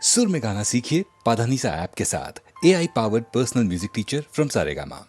सुर में गाना सीखिए पाधानीसा ऐप के साथ। AI powered personal music teacher from Saregama.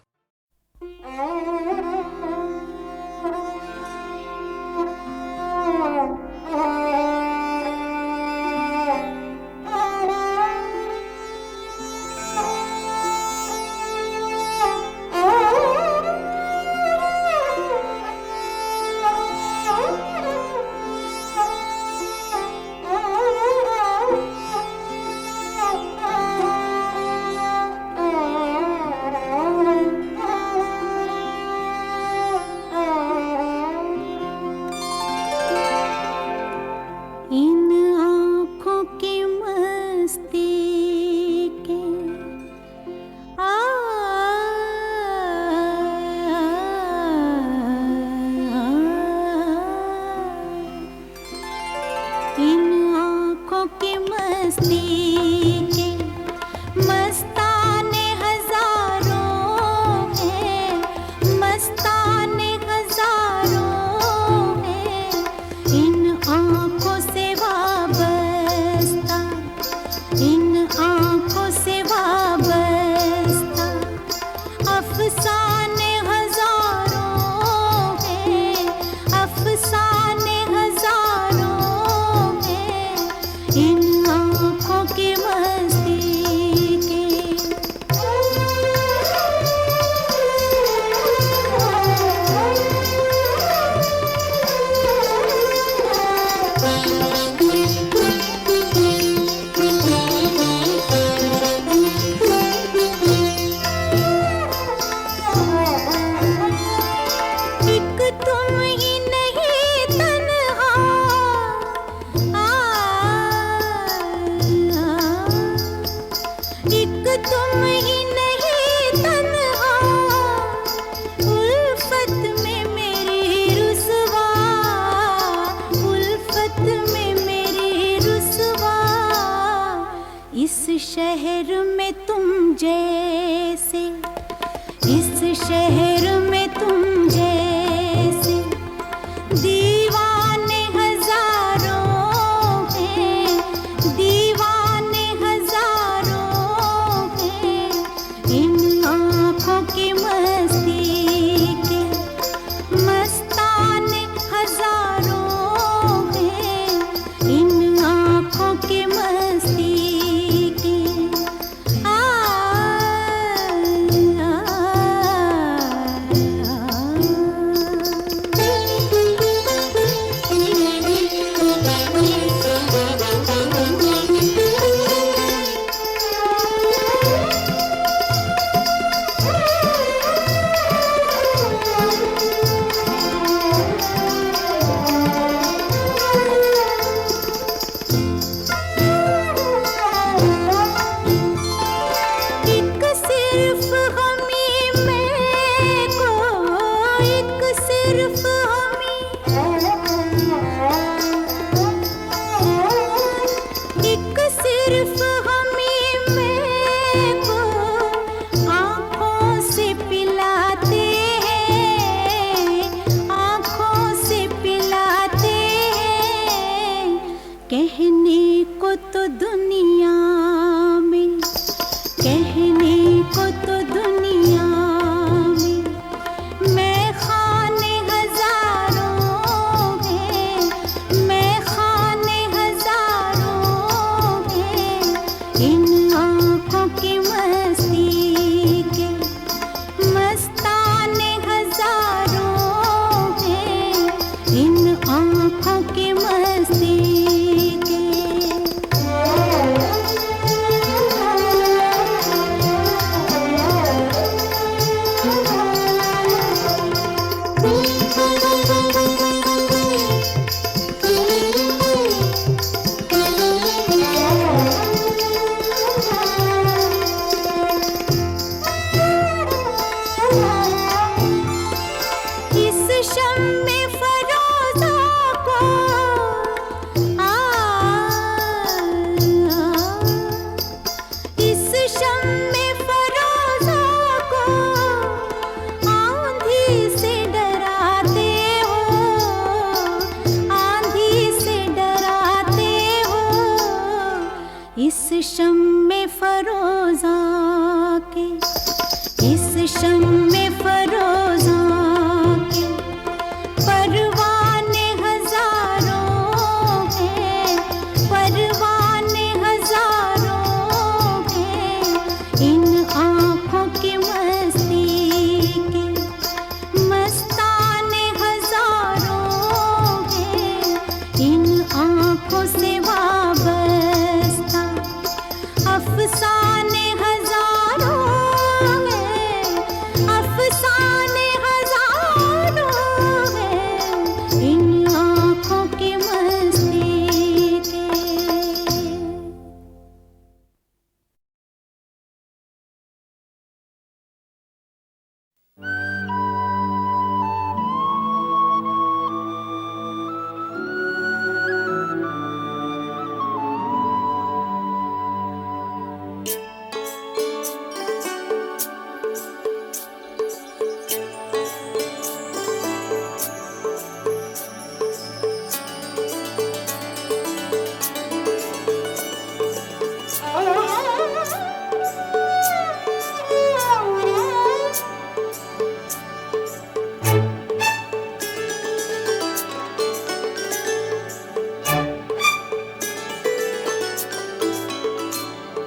इस शम में फरोजा के, इस शम में फरोजा के परवाने हजारों हैं, परवाने हजारों हैं। इन आँखों की मस्ती के मस्ताने हजारों हैं, इन आँखों से वाबस्ता अफसाने हजारों हैं, अफसाने हजारों हैं। इन आँखों की मस्ती के।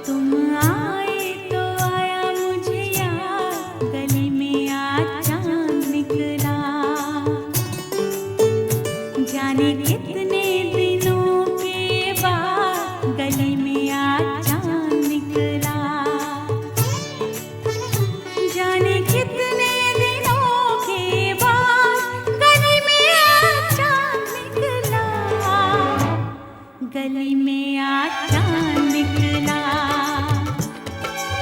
तुम आए तो आया मुझे याद, गली में आज चांद निकला। जाने कितने दिनों के बाद गली में आज चांद निकला। जाने कितने दिनों के बाद गली में आज चांद निकला। गली में आज चांद निकला।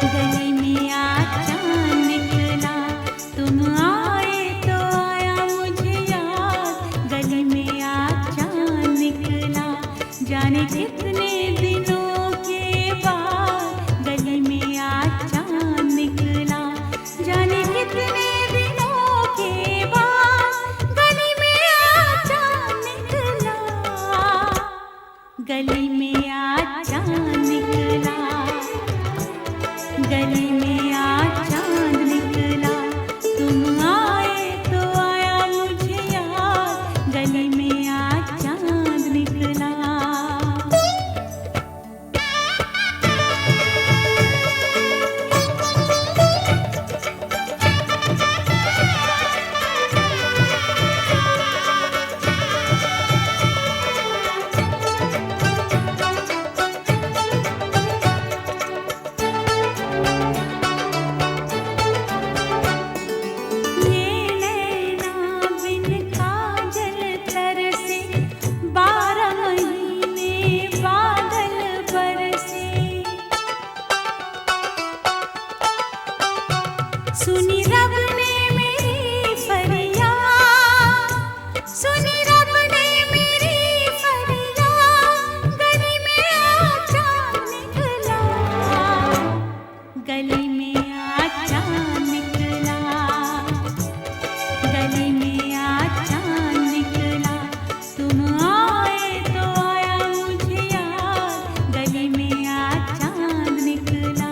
गली में आज चांद निकला। तुम आए तो आया मुझे याद, गली में आज चांद निकला। जाने कितने दिनों के बाद गली में आज चांद निकला। जाने कितने दिनों के बाद गली में आज चांद निकला। गली में आज चांद निकला। गली में आज चांद निकला। तुम आए तो आया मुझे याद, गली में आज चांद निकला। ये नैना बिन काजल तरसे, 12 महीने बादल बरसे। सुनी रब ने मेरी फरियाद, सुनी रब ने मेरी फरियाद। गली में आज चांद निकला। गली में आज चांद निकला। गली में आज चांद निकला। तुम आए तो आया मुझे याद, गली में आज चांद निकला।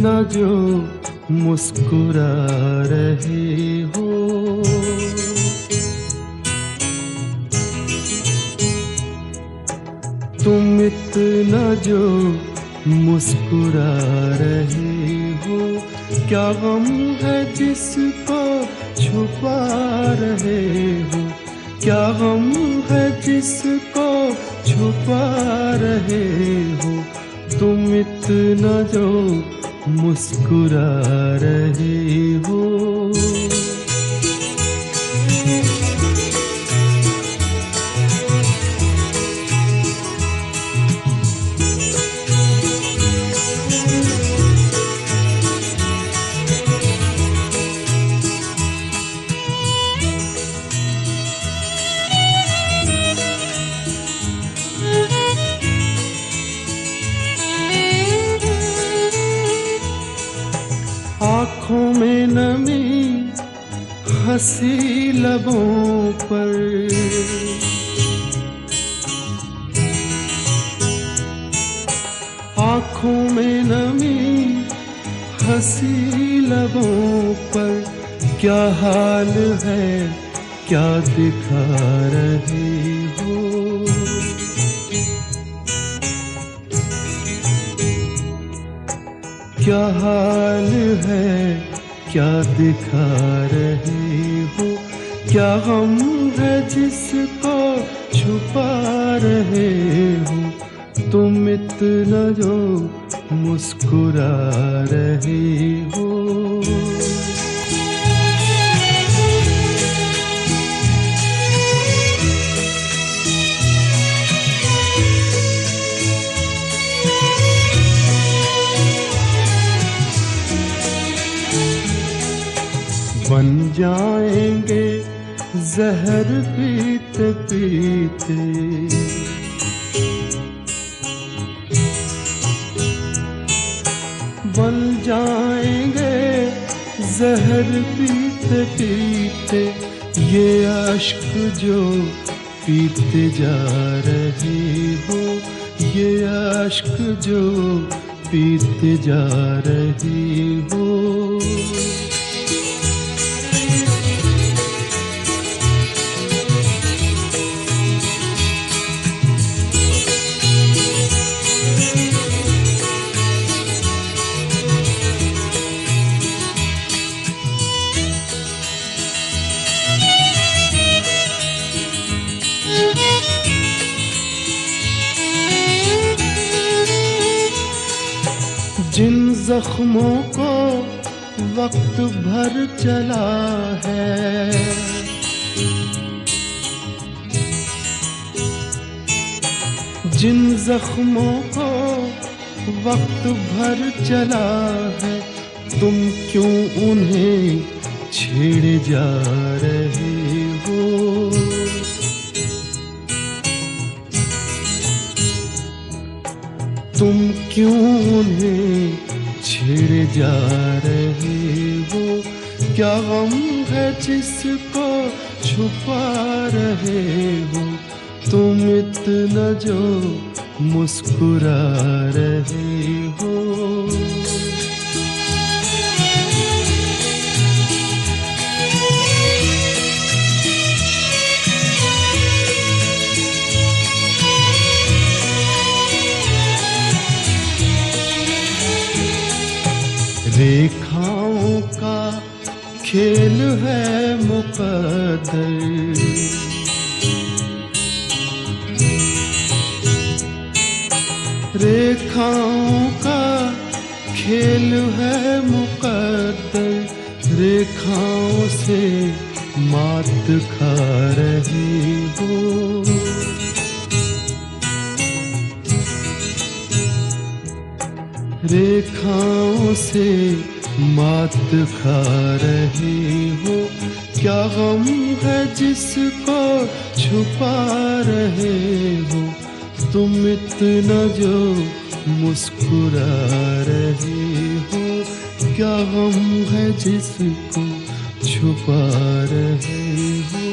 न जो मुस्कुरा रहे हो। तुम इतना जो मुस्कुरा रहे हो, क्या गम है जिसको छुपा रहे हो, क्या गम है जिसको छुपा रहे हो। तुम इतना जो मुस्कुरा रहे हो। आँखों में नमी, हंसी लबों पर, आँखों में नमी, हंसी लबों पर। क्या हाल है, क्या दिखा रहे हो। क्या हाल है, क्या दिखा रहे हो। क्या गम है जिसको छुपा रहे हो। तुम इतना जो मुस्कुरा रहे हो। बन जाएंगे जहर पीते पीते, बन जाएंगे जहर पीते पीते। ये अश्क जो पीते जा रहे हो, ये अश्क जो पीते जा रहे हो। जिन जख्मों को वक्त भर चला है, जिन जख्मों को वक्त भर चला है। तुम क्यों उन्हें छेड़े जा रहे हो। तुम क्यों उन्हें छेड़े जा रहे हो। क्या गम है जिसको छुपा रहे हो। तुम इतना जो मुस्कुरा रहे हो। रेखाओं का खेल है मुकद्दर, रेखाओं का खेल है मुकद्दर। रेखाओं से मात खा रही हो। रेखाओं से मात खा रही हो। क्या गम है जिसको छुपा रहे हो। तुम इतना जो मुस्कुरा रहे हो। क्या गम है जिसको छुपा रहे हो।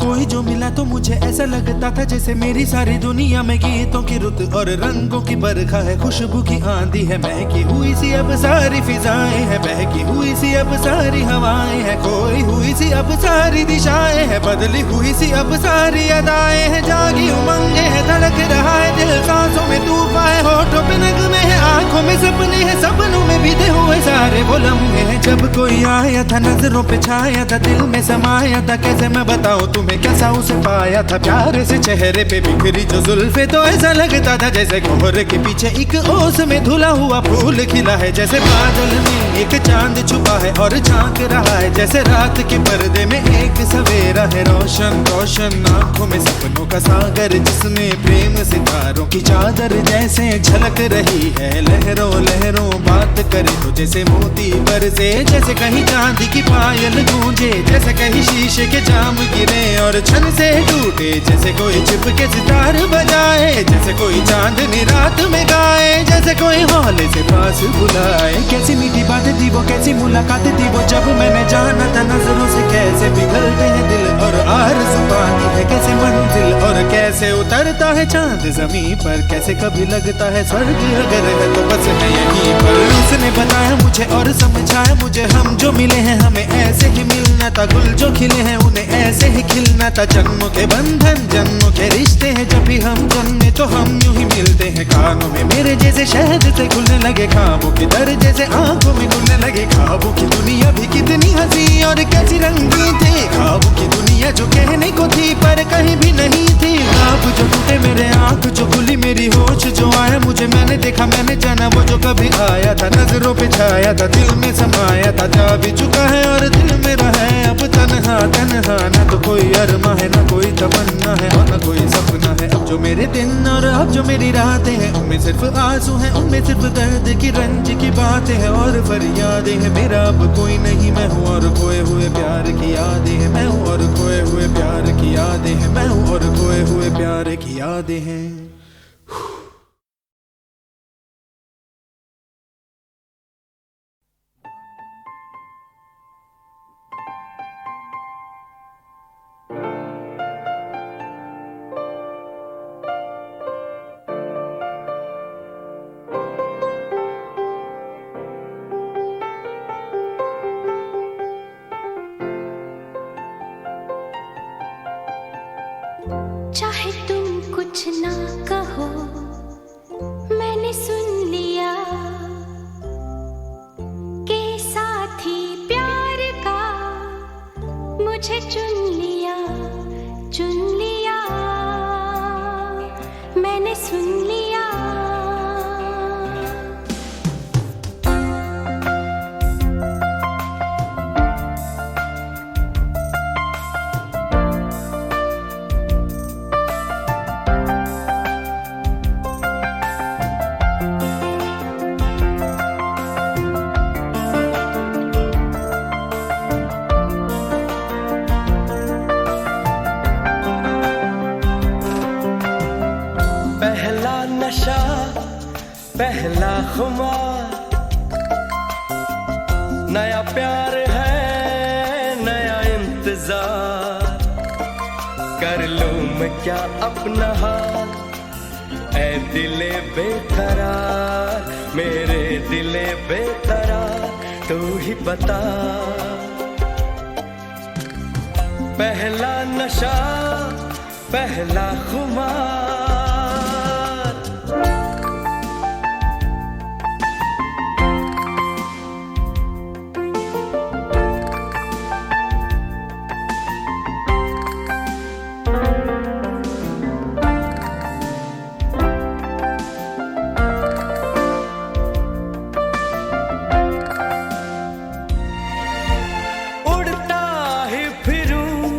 कोई जो मिला तो मुझे ऐसा लगता था जैसे मेरी सारी दुनिया में गीतों की रुत और रंगों की बरखा है, खुशबू की आंधी है, महकी हुई सी अब सारी फिजाएं है, बहकी हुई सी अब सारी हवाएं है, खोई हुई सी अब सारी दिशाएं है, बदली हुई सी अब सारी अदाएं है, जागी उमंगे है, धड़क रहा है दिल, सांसों में तूफान है, होठों पे नगमे है, आंखों में सपने हैं, सपनों में बीते हुए सारे वो लम्हे हैं। जब कोई आया था नजरों पे छाया था, दिल में समाया था, कैसे मैं बताऊं तुम्हें कैसा उसे पाया था, प्यारे से चेहरे पे बिखरी जो जुल्फे, तो ऐसा लगता था जैसे कोहरे के पीछे एक ओस में धुला हुआ फूल खिला है, जैसे बादल में एक चांद छुपा है और झांक रहा है, जैसे रात के पर्दे में एक सवेरा है, रोशन रोशन आंखों में सपनों का सागर, जिसमें प्रेम सितारों की चादर जैसे झलक रही है, लहरों लहरों बात करे तो जैसे मोती बरसे, जैसे कहीं चांदी की पायल गूंजे, जैसे कहीं शीशे के जाम गिरे और छन से टूटे, जैसे कोई छिप के सितार बजाए, जैसे कोई चांदनी रात में गाए, जैसे कोई हौले से पास बुलाए। कैसी मीठी बातें थी वो, कैसी मुलाकातें थी वो, जब मैंने जाना था नजरों से कैसे पिघलते हैं दिल और आरज़ू पाती है कैसे मंजिल, और कैसे उतरता है चांद जमीन पर, कैसे कभी लगता है स्वर्ग अगर है तो बस मैं यहीं पर। उसने बताया मुझे और समझाया मुझे, हम जो मिले हैं हमें ऐसे ही मिलना था, गुल जो खिले हैं उन्हें ऐसे ही खिलना था, जन्मों के बंधन जन्मों के रिश्ते हैं, जब भी हम जन्मे तो हम यूं ही मिलते हैं, कानों में मेरे जैसे शहद से खुलने लगे ख्वाबों के दर, जैसे आंखों में खुलने लगे ख्वाबों की दुनिया भी कितनी हंसी और कैसी रंगीन थी, ख्वाबों की दुनिया जो कहने को थी पर कहीं भी नहीं थी, ख्वाब जो टूटे मेरे आंख जो खुली मेरी होश जो आया मुझे, मैंने देखा मैंने जाना वो जो कभी आया था, नजरों पे छाया था, दिल में समाया था, जा भी चुका है और दिल में रहा है अब तन्हा तन्हा, ना तो कोई अरमा है ना कोई तमन्ना है और ना कोई सपना है, अब जो मेरे दिन और अब जो मेरी रातें हैं उनमें सिर्फ आंसू हैं, उनमें सिर्फ दर्द की रंज की बातें हैं और फरियादें हैं, मेरा अब कोई नहीं मैं हूँ और खोए हुए प्यार की यादें हैं, मैं हूँ और खोए हुए प्यार की यादें हैं, मैं हूँ और खोए हुए प्यार की यादें हैं। चाहे तुम कुछ ना कहो मैंने सुन लिया के साथी प्यार का मुझे चुन लिया मैंने सुन लिया। पहला नशा पहला खुमार, नया प्यार है नया इंतजार, कर लूं मैं क्या अपना हाल ऐ दिले बेकरार, मेरे दिले बेकरार तू ही बता। पहला नशा पहला खुमार, उड़ता ही फिरूं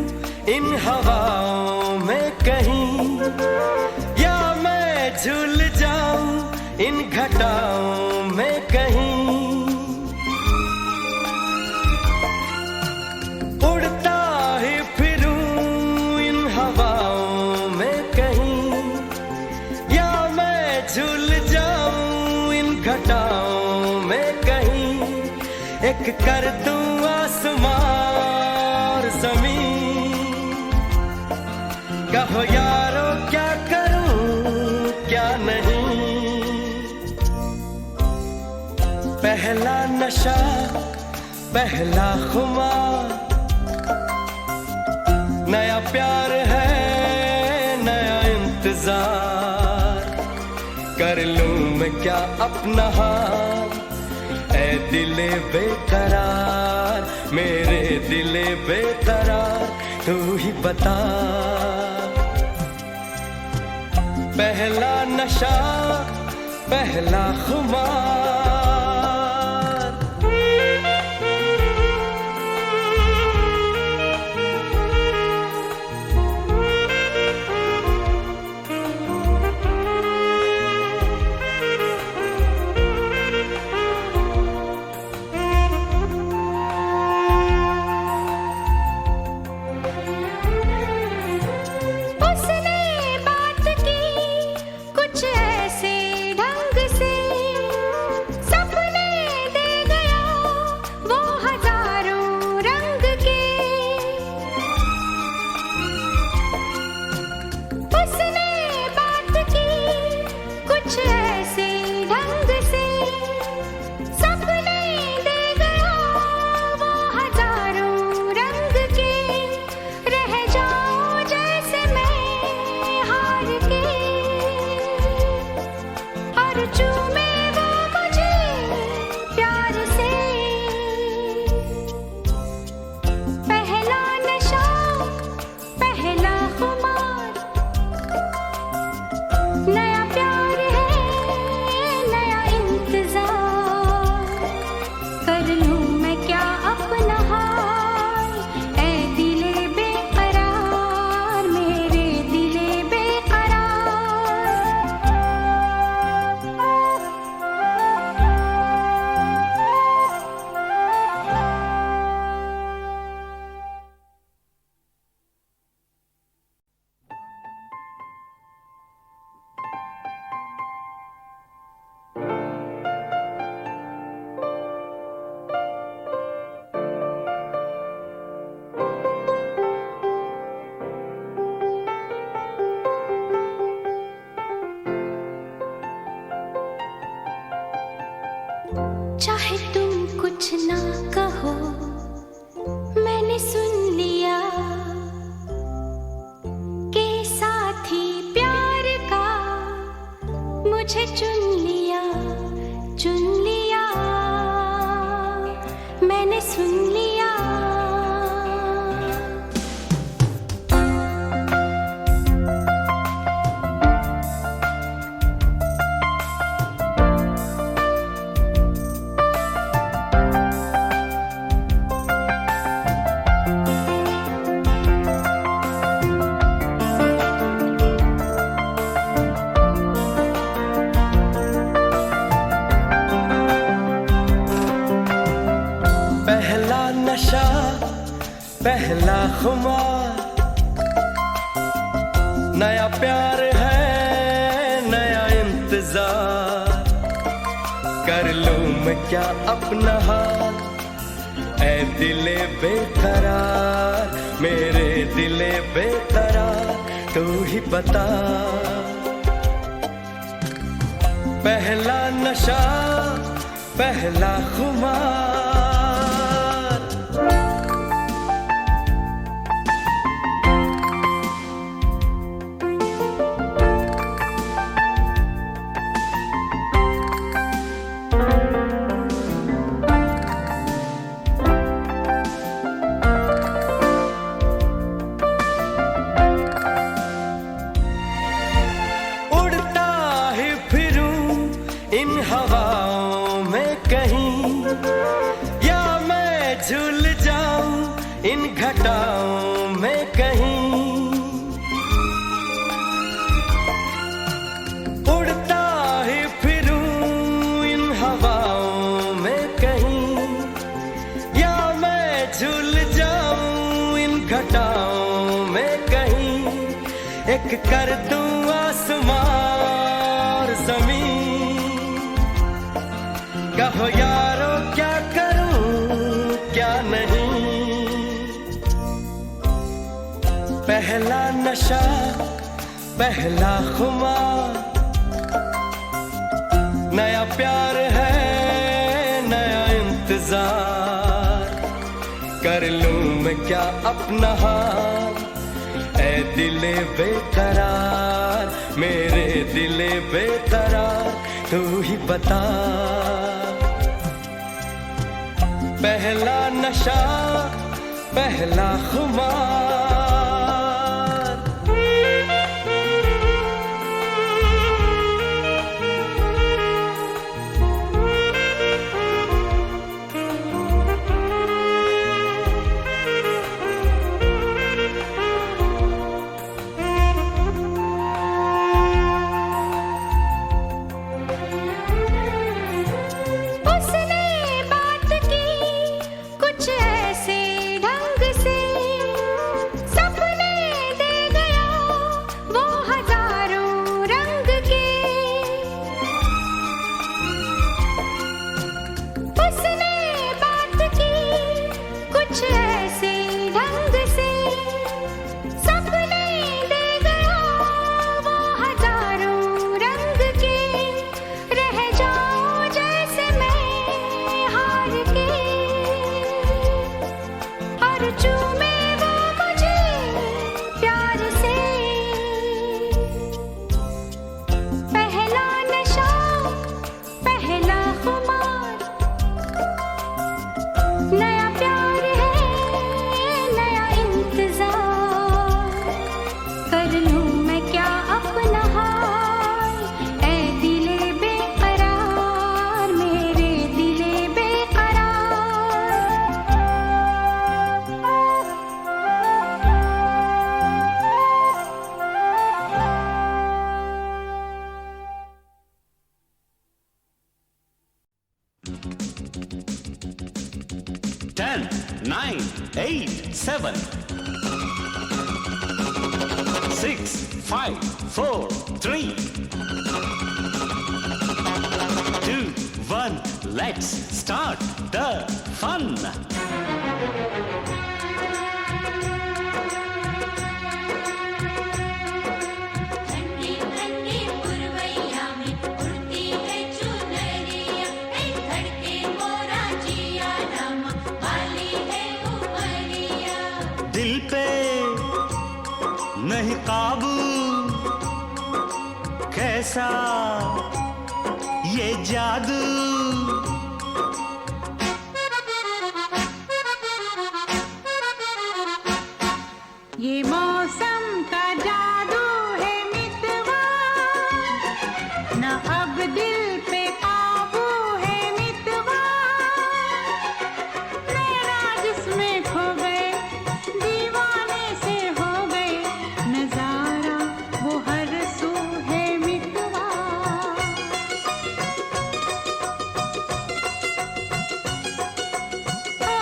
एक कर दूं आसमां और ज़मीन। कहो यारो क्या करूं क्या नहीं। पहला नशा पहला खुमार, नया प्यार है नया इंतजार। कर लूं मैं क्या अपना हाल ऐ दिले बेकरार, मेरे दिले बेकरार तू ही बता। पहला नशा पहला खुमार। चाहे तुम कुछ ना कहो मैंने सुन लिया के साथी प्यार का मुझे चुन लिया मैंने सुन लिया। नशा पहला खुमार, नया प्यार है नया इंतजार। कर लूं मैं क्या अपना हाल ऐ दिले बेकरार, मेरे दिले बेकरार तू ही बता। पहला नशा पहला खुमार। इन हवाओं में कहीं या मैं झूल जाऊं इन घटाओं में कहीं। उड़ता ही फिरूं इन हवाओं में कहीं या मैं झूल जाऊं इन घटाओं में कहीं। एक कर दूं आसमां और ज़मीन, कहो यारो क्या करूं पहला नशा पहला खुमार, नया प्यार है नया इंतजार, कर लूं मैं क्या अपना हाल, ऐ दिले बेकरार, मेरे दिले बेकरार, तू ही बता। पहला नशा पहला खुमार। Ten, 9, 8, 7, 6, 5, 4, 3, 2, 1. Let's start the fun. दिल पे नहीं काबू, कैसा ये जादू, ये मौसम का जादू है मितवा, न अब दिल पे काबू है मितवा, नैना जिसमें खो गए दीवाने से हो गए, नजारा वो हर सू है मितवा। ओ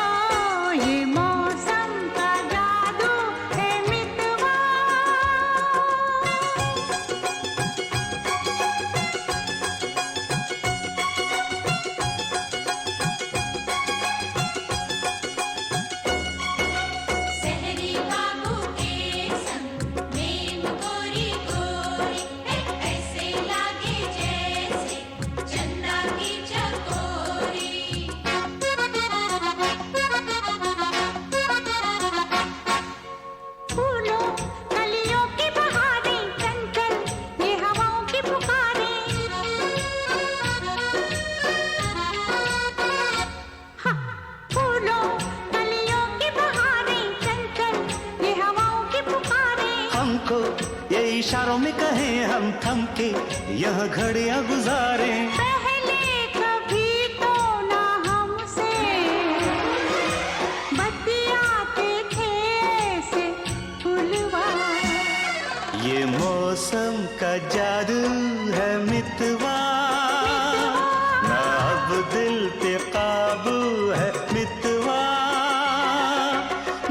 ये मौसम का जादू है मितवा। सहरी बाबू के संग में गोरी गोरी ऐसे लागे जैसे चंदा की चकोरी। फूलों कलियों की बहारें चंचल ये हवाओं की पुकारें, हाँ, फूलों कलियों की बहारें चंचल ये हवाओं की पुकारें। हमको ये इशारों में कहें हम थम के यह घड़ियां गुजारें। पहले कभी तो ना हमसे बतियाते थे ऐसे फुलवा। ये मौसम का जादू है मितवा, ना अब दिल पे काबू है मितवा,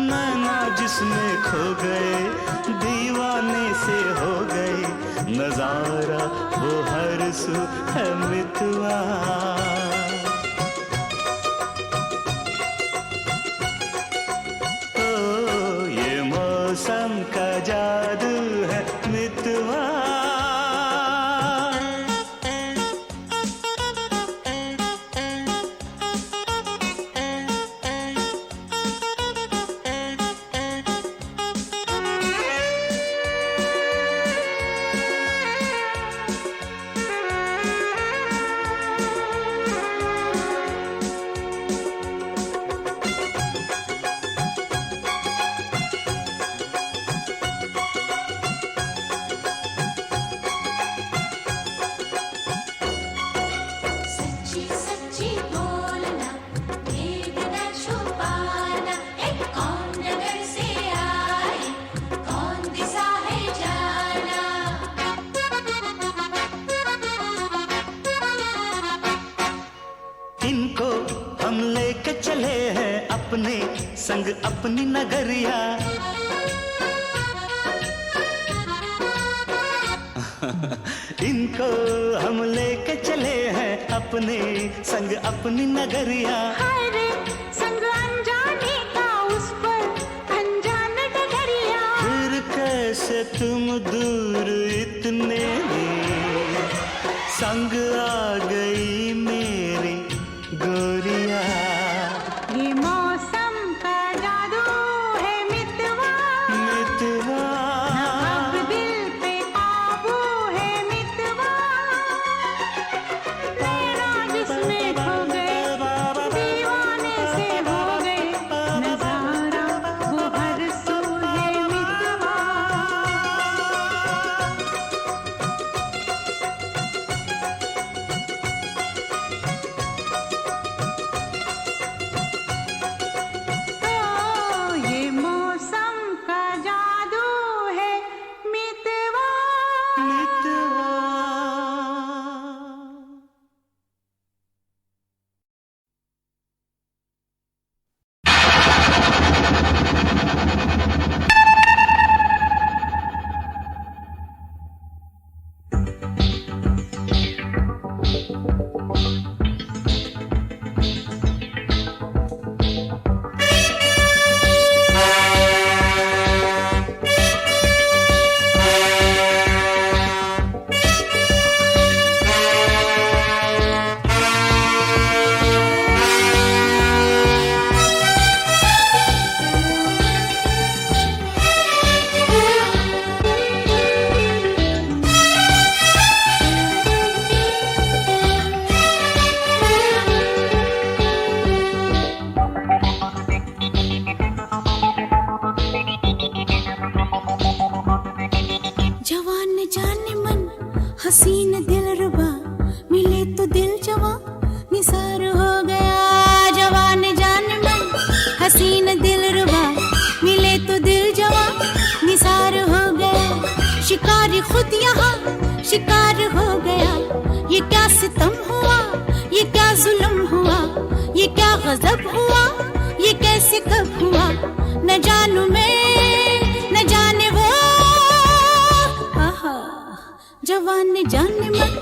नैना जिसमें खो गए दीवाने से हो गए, नजारा वो हर सू है मितवा। ओ ये मौसम का संग अपनी नगरिया। इनको हम लेके चले हैं अपने संग अपनी नगरिया। हरे संग अनजाने का उस पर अनजान डगरिया। फिर कैसे तुम दूर इतने संग आ गई मेरी गोरिया। ये मौसम का जादू है मितवा, मितवा अब दिल पे काबू है मितवा। तेरा जिसमें खो गए, दीवाने से हो गए, नजारा वो हर सू है मितवा। ये मौसम का जादू है मितवा। मितवा। जवान जाने मन हसीन दिलरुबा, मिले तो दिल जवां निसार हो गया। जवान जाने मन हसीन दिलरुबा, मिले तो दिल जवां निसार हो गया। शिकारी खुद यहाँ शिकार हो गया। ये क्या सितम हुआ, ये क्या जुल्म हुआ, ये क्या गजब हुआ, ये कैसे कब हुआ। न जानू मैं न जाने वो, जवान जाने मन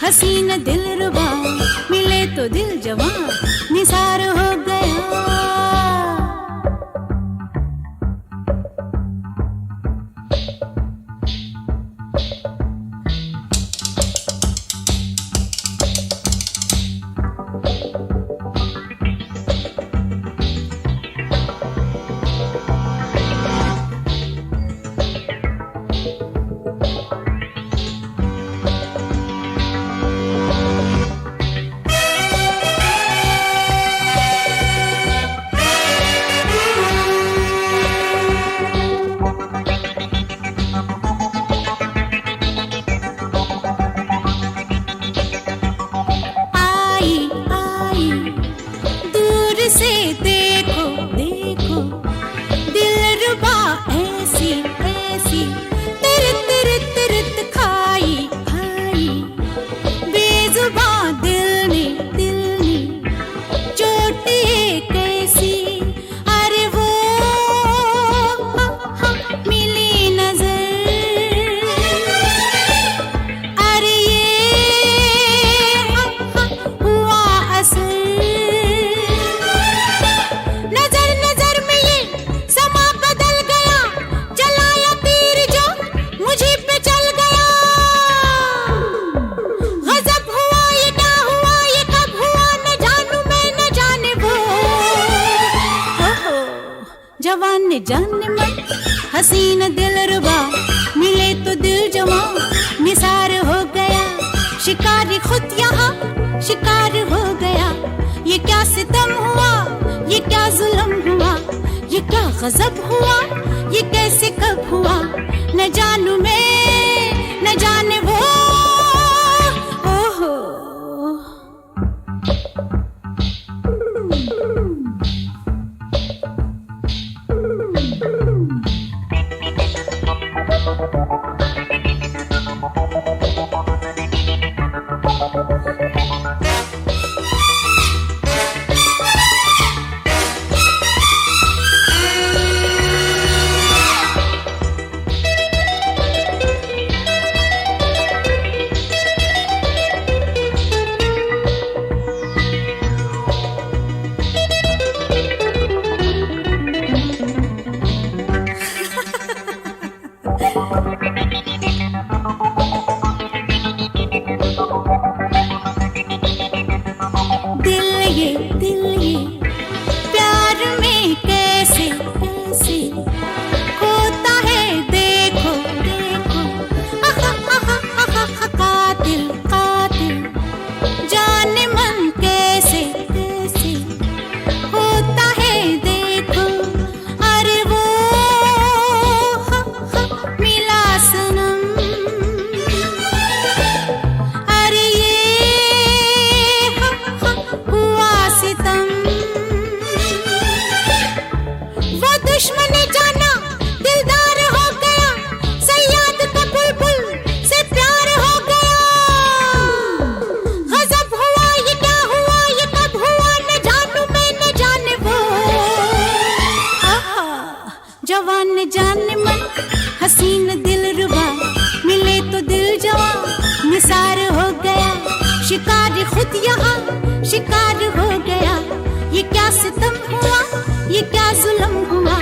हसीन दिलरुबा, मिले तो दिल जवां निसार हो गया। जाने मन हसीन दिलरुबा, मिले तो दिल जवां निसार हो गया। शिकारी खुद यहाँ शिकार हो गया। ये क्या सितम हुआ, ये क्या जुल्म हुआ, ये क्या गजब हुआ, ये कैसे कब हुआ। न जानू मैं न जाने वो, ओहो। दीवाने जाने मन हसीन दिल रुबा मिले तो दिल जवा निसार हो गया शिकार खुद यहाँ शिकार हो गया ये क्या सितम हुआ ये क्या जुल्म हुआ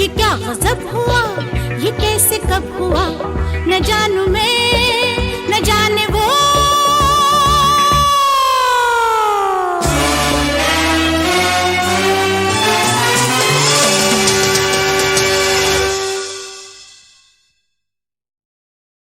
ये क्या गजब हुआ